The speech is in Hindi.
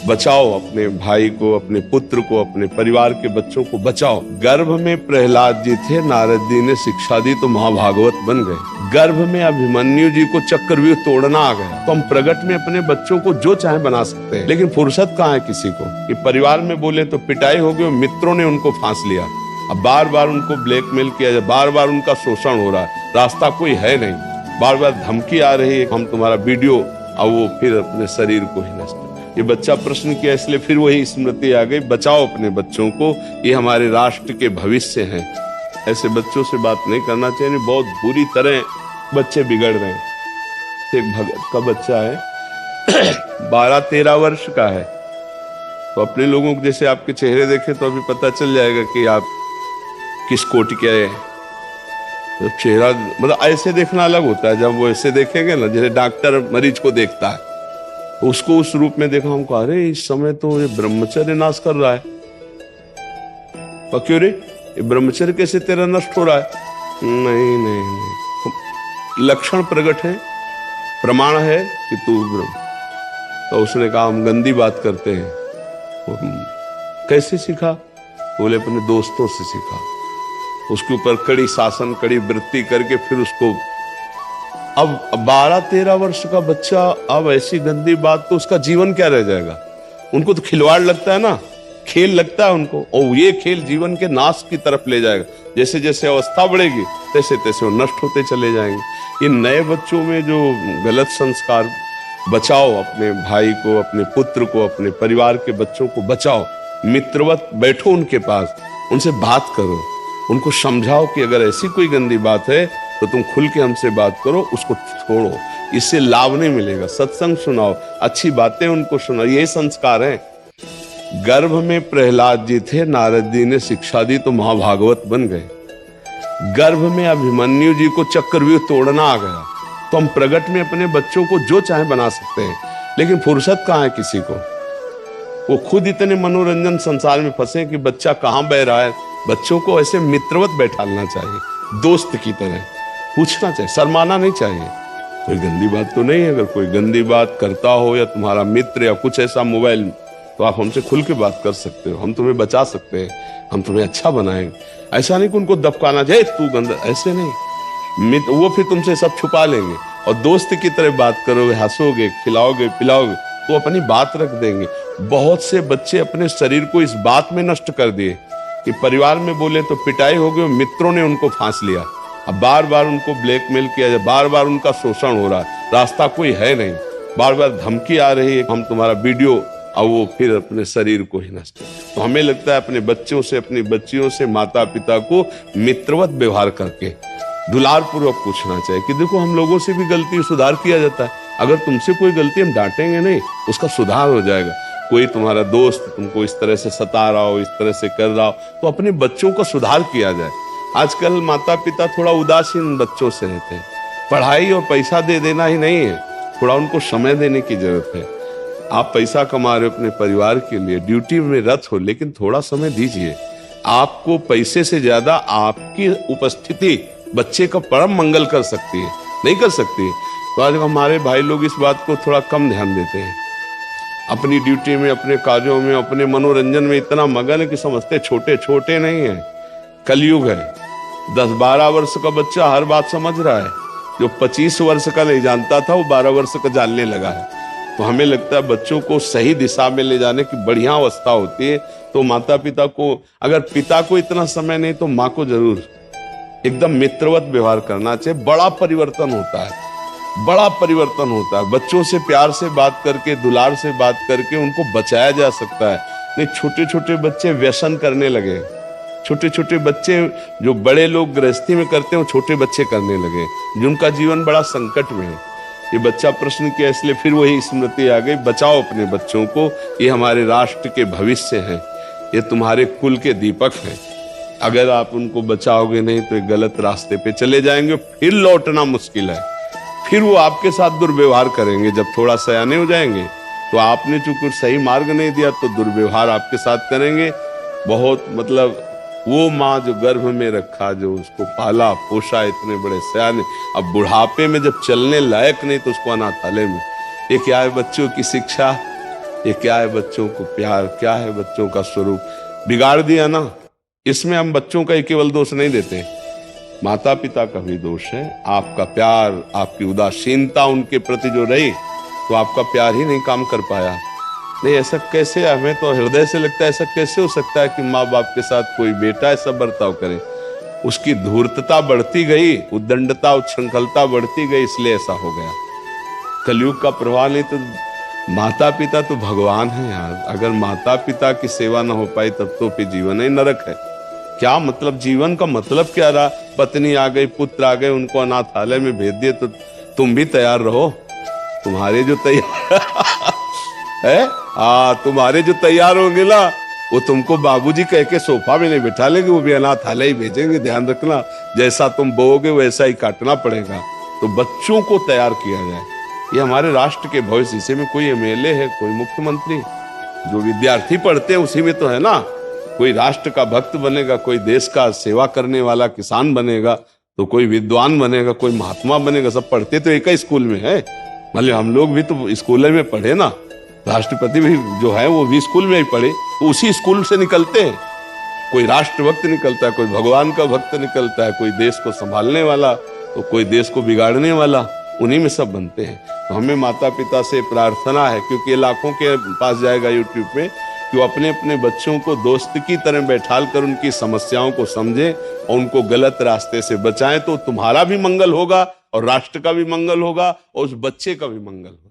बचाओ अपने भाई को, अपने पुत्र को, अपने परिवार के बच्चों को बचाओ। गर्भ में प्रहलाद जी थे, नारद जी ने शिक्षा दी तो महाभागवत बन गए। गर्भ में अभिमन्यु जी को चक्रव्यूह तोड़ना आ गया, तो हम प्रगट में अपने बच्चों को जो चाहे बना सकते हैं, लेकिन फुर्सत कहाँ है किसी को कि परिवार में बोले तो पिटाई हो गई, मित्रों ने उनको फांस लिया, अब बार बार उनको ब्लैकमेल किया जाए, बार बार उनका शोषण हो रहा है, रास्ता कोई है नहीं, बार बार धमकी आ रही है हम तुम्हारा वीडियो, और वो फिर अपने शरीर को ही नष्ट। ये बच्चा प्रश्न किया इसलिए फिर वही स्मृति आ गई, बचाओ अपने बच्चों को, ये हमारे राष्ट्र के भविष्य हैं। ऐसे बच्चों से बात नहीं करना चाहिए, बहुत बुरी तरह बच्चे बिगड़ रहे हैं। एक भगत का बच्चा है 12-13 वर्ष का है, तो अपने लोगों को जैसे आपके चेहरे देखे तो अभी पता चल जाएगा कि आप किस कोटि के है। तो चेहरा मतलब ऐसे देखना अलग होता है, जब वो ऐसे देखेंगे ना, जैसे डॉक्टर मरीज को देखता है, उसको उस रूप में देखा, हमको अरे इस समय तो ये ब्रह्मचर्य नाश कर रहा है। क्यों रे, ये ब्रह्मचर्य कैसे तेरा नष्ट हो रहा है? नहीं नहीं नहीं, लक्षण प्रकट है, प्रमाण है कि तू ब्रह्म। तो उसने कहा हम गंदी बात करते हैं। कैसे सीखा? बोले अपने दोस्तों से सीखा। उसके ऊपर कड़ी शासन, कड़ी वृत्ति करके फिर उसको, अब 12-13 वर्ष का बच्चा, अब ऐसी गंदी बात, तो उसका जीवन क्या रह जाएगा? उनको तो खिलवाड़ लगता है ना, खेल लगता है उनको, और ये खेल जीवन के नाश की तरफ ले जाएगा। जैसे जैसे अवस्था बढ़ेगी तैसे तैसे वो नष्ट होते चले जाएंगे। ये नए बच्चों में जो गलत संस्कार, बचाओ अपने भाई को, अपने पुत्र को, अपने परिवार के बच्चों को बचाओ, मित्रवत बैठो उनके पास, उनसे बात करो, उनको समझाओ कि अगर ऐसी कोई गंदी बात है तो तुम खुल के हमसे बात करो, उसको छोड़ो, इससे लाभ नहीं मिलेगा। सत्संग सुनाओ, अच्छी बातें उनको सुनाओ, ये संस्कार है। गर्भ में प्रहलाद जी थे, नारद जी ने शिक्षा दी तो महाभागवत बन गए। गर्भ में अभिमन्यु जी को चक्रव्यूह तोड़ना आ गया, तो हम प्रगट में अपने बच्चों को जो चाहे बना सकते हैं, लेकिन फुर्सत कहाँ है किसी को? वो खुद इतने मनोरंजन संसार में फंसे कि बच्चा कहाँ बह रहा है। बच्चों को ऐसे मित्रवत बैठाना चाहिए, दोस्त की तरह पूछना चाहिए, शर्माना नहीं चाहिए। कोई गंदी बात तो नहीं है, अगर कोई गंदी बात करता हो या तुम्हारा मित्र या कुछ ऐसा मोबाइल, तो आप हमसे खुल के बात कर सकते हो, हम तुम्हें बचा सकते हैं, हम तुम्हें अच्छा बनाएंगे। ऐसा नहीं कि उनको दबकाना चाहिए, तू गंदा, ऐसे नहीं। मित्र वो फिर तुमसे सब छुपा लेंगे, और दोस्त की तरह बात करोगे, हंसोगे, खिलाओगे, पिलाओगे, तो अपनी बात रख देंगे। बहुत से बच्चे अपने शरीर को इस बात में नष्ट कर दिए कि परिवार में बोले तो पिटाई हो गई, मित्रों ने उनको फांस लिया, अब बार बार उनको ब्लैकमेल किया जाए, बार बार उनका शोषण हो रहा है, रास्ता कोई है नहीं, बार बार धमकी आ रही है हम तुम्हारा वीडियो, और वो फिर अपने शरीर को ही नष्ट। तो हमें लगता है अपने बच्चों से, अपनी बच्चियों से, माता पिता को मित्रवत व्यवहार करके दुलार पूर्वक पूछना चाहिए कि देखो हम लोगों से भी गलती, सुधार किया जाता है। अगर तुमसे कोई गलती हम डांटेंगे नहीं, उसका सुधार हो जाएगा। कोई तुम्हारा दोस्त तुमको इस तरह से सता रहा हो, इस तरह से कर रहा हो, तो अपने बच्चों को सुधार किया जाए। आजकल माता पिता थोड़ा उदासीन बच्चों से रहते हैं। पढ़ाई और पैसा दे देना ही नहीं है, थोड़ा उनको समय देने की जरूरत है। आप पैसा कमा रहे हो अपने परिवार के लिए, ड्यूटी में रत हो, लेकिन थोड़ा समय दीजिए। आपको पैसे से ज्यादा आपकी उपस्थिति बच्चे का परम मंगल कर सकती है, नहीं कर सकती। तो आज हमारे भाई लोग इस बात को थोड़ा कम ध्यान देते हैं, अपनी ड्यूटी में, अपने कार्यों में, अपने मनोरंजन में इतना मगन है कि समझते छोटे छोटे नहीं है। कलयुग है, 10-12 वर्ष का बच्चा हर बात समझ रहा है, जो 25 वर्ष का नहीं जानता था वो 12 वर्ष का जानने लगा है। तो हमें लगता है बच्चों को सही दिशा में ले जाने की बढ़िया अवस्था होती है। तो माता पिता को, अगर पिता को इतना समय नहीं तो माँ को जरूर एकदम मित्रवत व्यवहार करना चाहिए। बड़ा परिवर्तन होता है, बड़ा परिवर्तन होता है। बच्चों से प्यार से बात करके, दुलार से बात करके उनको बचाया जा सकता है। नहीं, छोटे छोटे बच्चे व्यसन करने लगे, छोटे छोटे बच्चे जो बड़े लोग गृहस्थी में करते हैं वो छोटे बच्चे करने लगे, जिनका जीवन बड़ा संकट में है। ये बच्चा प्रश्न किया इसलिए फिर वही स्मृति आ गई, बचाओ अपने बच्चों को, ये हमारे राष्ट्र के भविष्य हैं, ये तुम्हारे कुल के दीपक हैं। अगर आप उनको बचाओगे नहीं तो एक गलत रास्ते पे चले जाएंगे, फिर लौटना मुश्किल है। फिर वो आपके साथ दुर्व्यवहार करेंगे। जब थोड़ा सयाने हो जाएंगे तो आपने चूंकि सही मार्ग नहीं दिया तो दुर्व्यवहार आपके साथ करेंगे। बहुत मतलब वो माँ जो गर्भ में रखा, जो उसको पाला पोषा, इतने बड़े सयाने, अब बुढ़ापे में जब चलने लायक नहीं तो उसको अनाथालय में। ये क्या है? बच्चों की शिक्षा, ये क्या है बच्चों को प्यार, क्या है बच्चों का स्वरूप, बिगाड़ दिया ना। इसमें हम बच्चों का ही केवल दोष नहीं देते, माता पिता का भी दोष है। आपका प्यार, आपकी उदासीनता उनके प्रति जो रही, तो आपका प्यार ही नहीं काम कर पाया। नहीं, ऐसा कैसे, हमें तो हृदय से लगता है ऐसा कैसे हो सकता है कि माँ बाप के साथ कोई बेटा ऐसा बर्ताव करे। उसकी धूर्तता बढ़ती गई, उद्दंडता उच्छृंखलता बढ़ती गई, इसलिए ऐसा हो गया। कलयुग का प्रभाव। नहीं तो माता पिता तो भगवान है यार। अगर माता पिता की सेवा ना हो पाई तब तो फिर जीवन ही नरक है। क्या मतलब, जीवन का मतलब क्या रहा? पत्नी आ गई, पुत्र आ गए, उनको अनाथालय में भेज दिए, तो तुम भी तैयार रहो। तुम्हारे जो तैयार है, तुम्हारे जो तैयार होंगे ना, वो तुमको बाबूजी कह के सोफा में नहीं बिठा लेंगे, वो भी अनाथालय ही भेजेंगे। ध्यान रखना, जैसा तुम बोओगे वैसा ही काटना पड़ेगा। तो बच्चों को तैयार किया जाए, ये हमारे राष्ट्र के भविष्य। इसी में कोई एमएलए है, कोई मुख्यमंत्री, जो विद्यार्थी पढ़ते हैं उसी में तो है ना। कोई राष्ट्र का भक्त बनेगा, कोई देश का सेवा करने वाला किसान बनेगा, तो कोई विद्वान बनेगा, कोई महात्मा बनेगा। सब पढ़ते तो एक ही स्कूल में है। मतलब हम लोग भी तो स्कूल में पढ़े ना, राष्ट्रपति भी जो है वो भी स्कूल में ही पढ़े, तो उसी स्कूल से निकलते हैं। कोई राष्ट्र भक्त निकलता है, कोई भगवान का भक्त निकलता है, कोई देश को संभालने वाला, तो कोई देश को बिगाड़ने वाला, उन्हीं में सब बनते हैं। तो हमें माता पिता से प्रार्थना है, क्योंकि ये लाखों के पास जाएगा यूट्यूब पे, कि वो अपने अपने बच्चों को दोस्त की तरह बैठाल कर उनकी समस्याओं को समझें और उनको गलत रास्ते से बचाएं। तो तुम्हारा भी मंगल होगा और राष्ट्र का भी मंगल होगा और उस बच्चे का भी मंगल होगा।